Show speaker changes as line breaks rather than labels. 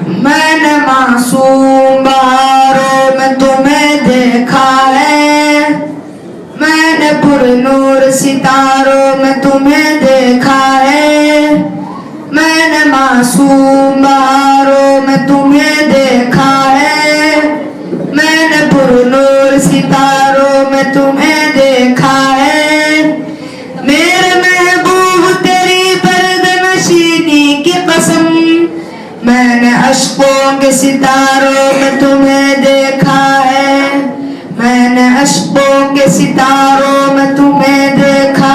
میں نے معصوم بہاروں میں تمہیں دیکھا ہے، میں نے پر نور ستاروں میں تمہیں دیکھا ہے، میں نے معصوم بہاروں میں تمہیں دیکھا ہے، میں نے پر نور ستاروں میں تمہیں دیکھا ہے، میرے محبوب تیری پردنشینی کی قسم، میں نے اشکوں کے ستاروں میں تمہیں دیکھا ہے، میں نے اشکوں کے ستاروں میں تمہیں دیکھا